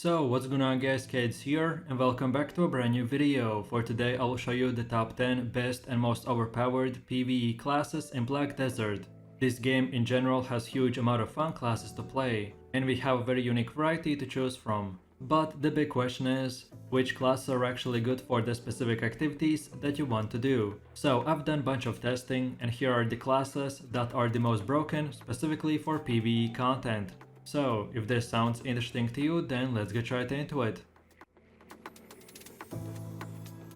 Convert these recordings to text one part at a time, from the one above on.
So what's going on guys, Kids here and welcome back to a brand new video. For today I will show you the top 10 best and most overpowered PvE classes in Black Desert. This game in general has huge amount of fun classes to play and we have a very unique variety to choose from. But the big question is, which classes are actually good for the specific activities that you want to do? So I've done a bunch of testing and here are the classes that are the most broken specifically for PvE content. So, if this sounds interesting to you, then let's get right into it.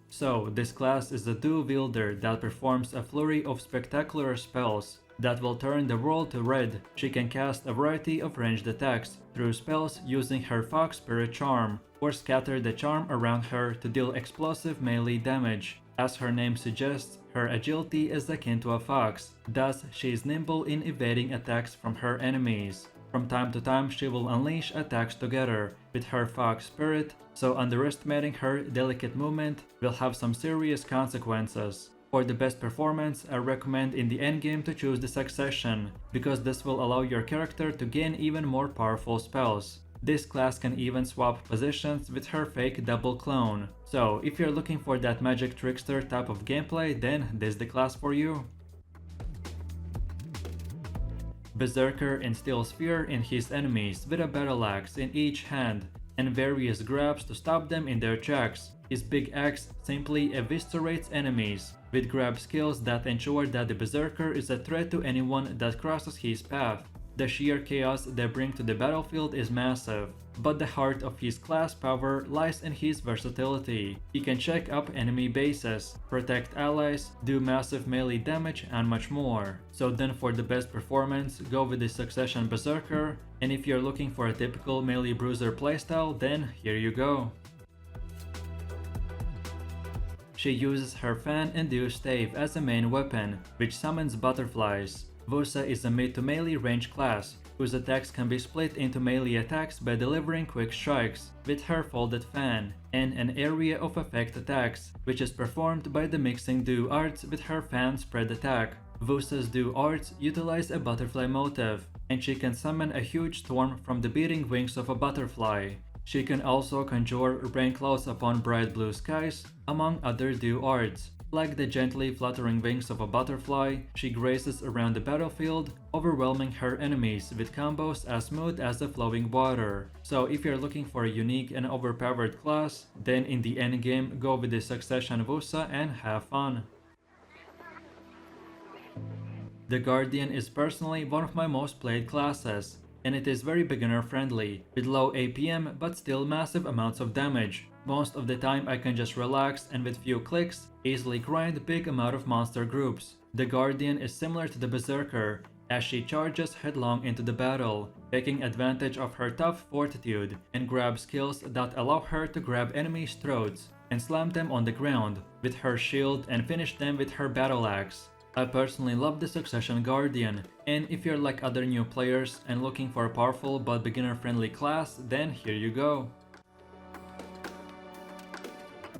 So, this class is a dual wielder that performs a flurry of spectacular spells that will turn the world to red. She can cast a variety of ranged attacks through spells using her Fox Spirit charm, or scatter the charm around her to deal explosive melee damage. As her name suggests, her agility is akin to a fox, thus she is nimble in evading attacks from her enemies. From time to time she will unleash attacks together with her Fox Spirit, so underestimating her delicate movement will have some serious consequences. For the best performance, I recommend in the endgame to choose the Succession, because this will allow your character to gain even more powerful spells. This class can even swap positions with her fake double clone. So if you're looking for that magic trickster type of gameplay, then this is the class for you. Berserker instills fear in his enemies with a battle axe in each hand and various grabs to stop them in their tracks. His big axe simply eviscerates enemies with grab skills that ensure that the Berserker is a threat to anyone that crosses his path. The sheer chaos they bring to the battlefield is massive, but the heart of his class power lies in his versatility. He can check up enemy bases, protect allies, do massive melee damage and much more. So then for the best performance, go with the Succession Berserker, and if you're looking for a typical melee bruiser playstyle, then here you go. She uses her fan-induced stave as a main weapon, which summons butterflies. Woosa is a mid to melee range class, whose attacks can be split into melee attacks by delivering quick strikes with her folded fan, and an area of effect attacks, which is performed by the mixing do arts with her fan spread attack. Woosa's do arts utilize a butterfly motif, and she can summon a huge storm from the beating wings of a butterfly. She can also conjure rain clouds upon bright blue skies, among other do arts. Like the gently fluttering wings of a butterfly, she graces around the battlefield, overwhelming her enemies with combos as smooth as the flowing water. So if you're looking for a unique and overpowered class, then in the endgame go with the Succession Woosa and have fun. The Guardian is personally one of my most played classes, and it is very beginner friendly, with low APM but still massive amounts of damage. Most of the time I can just relax and with few clicks easily grind big amount of monster groups. The Guardian is similar to the Berserker, as she charges headlong into the battle, taking advantage of her tough fortitude and grab skills that allow her to grab enemies' throats and slam them on the ground with her shield and finish them with her battle axe. I personally love the Succession Guardian, and if you're like other new players and looking for a powerful but beginner friendly class, then here you go.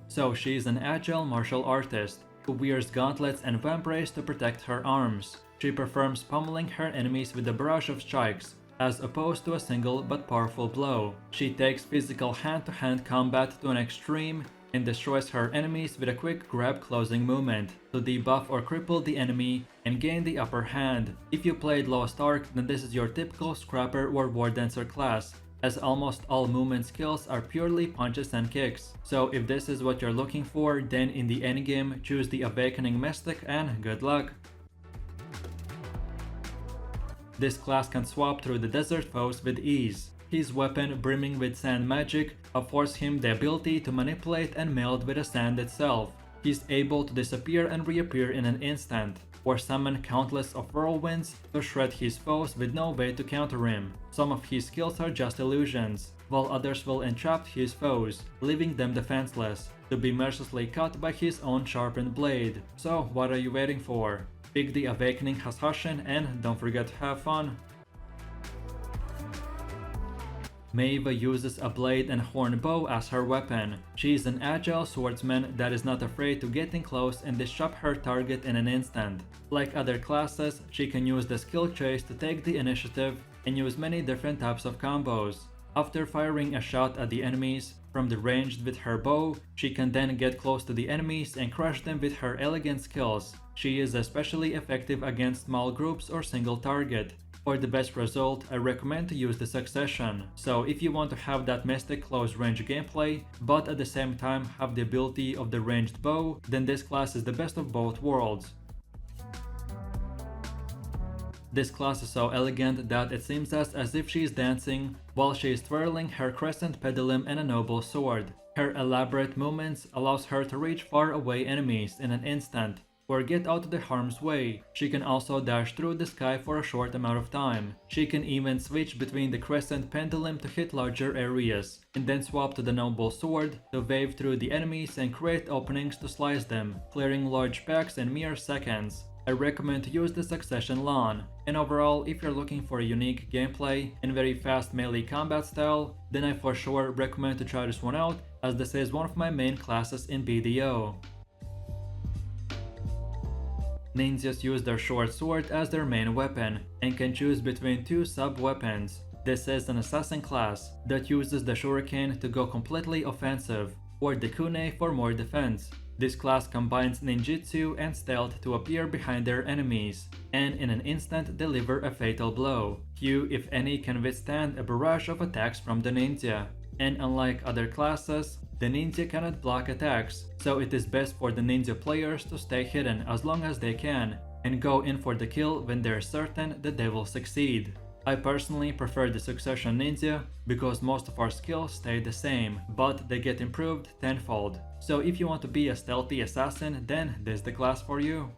So she's an agile martial artist who wears gauntlets and vambrace to protect her arms. She performs pummeling her enemies with a barrage of strikes, as opposed to a single but powerful blow. She takes physical hand-to-hand combat to an extreme and destroys her enemies with a quick grab closing movement to debuff or cripple the enemy and gain the upper hand. If you played Lost Ark, then this is your typical Scrapper or War Dancer class, as almost all movement skills are purely punches and kicks. So if this is what you're looking for, then in the endgame choose the Awakening Mystic and good luck. This class can swap through the desert foes with ease. His weapon, brimming with sand magic, affords him the ability to manipulate and meld with the sand itself. He's able to disappear and reappear in an instant, or summon countless of whirlwinds to shred his foes with no way to counter him. Some of his skills are just illusions, while others will entrap his foes, leaving them defenseless, to be mercilessly cut by his own sharpened blade. So what are you waiting for? Pick the Awakening hashashin and don't forget to have fun. Maewha uses a blade and horn bow as her weapon. She is an agile swordsman that is not afraid to getting close and disrupt her target in an instant. Like other classes, she can use the skill chase to take the initiative and use many different types of combos. After firing a shot at the enemies from the range with her bow, she can then get close to the enemies and crush them with her elegant skills. She is especially effective against small groups or single target. For the best result, I recommend to use the succession. So if you want to have that mystic close range gameplay, but at the same time have the ability of the ranged bow, then this class is the best of both worlds. This class is so elegant that it seems as if she is dancing while she is twirling her crescent pedalum and a noble sword. Her elaborate movements allows her to reach far away enemies in an instant or get out of the harm's way. She can also dash through the sky for a short amount of time. She can even switch between the crescent pendulum to hit larger areas, and then swap to the noble sword to wave through the enemies and create openings to slice them, clearing large packs in mere seconds. I recommend to use the succession lahn, and overall if you're looking for a unique gameplay and very fast melee combat style, then I for sure recommend to try this one out, as this is one of my main classes in BDO. Ninjas use their short sword as their main weapon and can choose between two sub-weapons. This is an assassin class that uses the shuriken to go completely offensive, or the kune for more defense. This class combines ninjutsu and stealth to appear behind their enemies, and in an instant deliver a fatal blow. Few, if any, can withstand a barrage of attacks from the ninja, and unlike other classes, the ninja cannot block attacks, so it is best for the ninja players to stay hidden as long as they can, and go in for the kill when they're certain that they will succeed. I personally prefer the succession ninja because most of our skills stay the same, but they get improved tenfold. So if you want to be a stealthy assassin, then this is the class for you.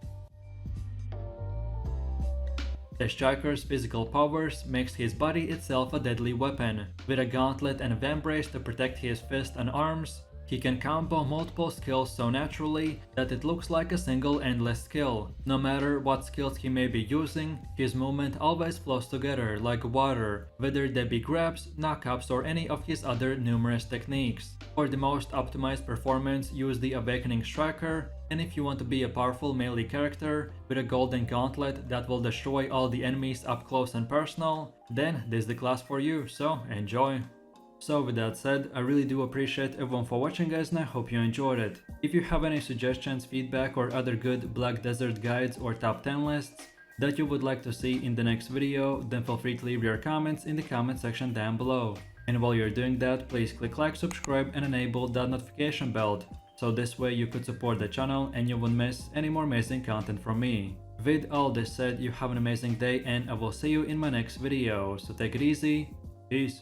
The striker's physical powers makes his body itself a deadly weapon. With a gauntlet and a vambrace to protect his fist and arms, he can combo multiple skills so naturally that it looks like a single endless skill. No matter what skills he may be using, his movement always flows together like water, whether they be grabs, knockups or any of his other numerous techniques. For the most optimized performance, use the Awakening Striker, and if you want to be a powerful melee character with a golden gauntlet that will destroy all the enemies up close and personal, then this is the class for you, so enjoy! So with that said, I really do appreciate everyone for watching guys, and I hope you enjoyed it. If you have any suggestions, feedback or other good Black Desert guides or top 10 lists that you would like to see in the next video, then feel free to leave your comments in the comment section down below. And while you're doing that, please click like, subscribe and enable that notification bell, so this way you could support the channel and you won't miss any more amazing content from me. With all this said, you have an amazing day and I will see you in my next video, so take it easy, peace.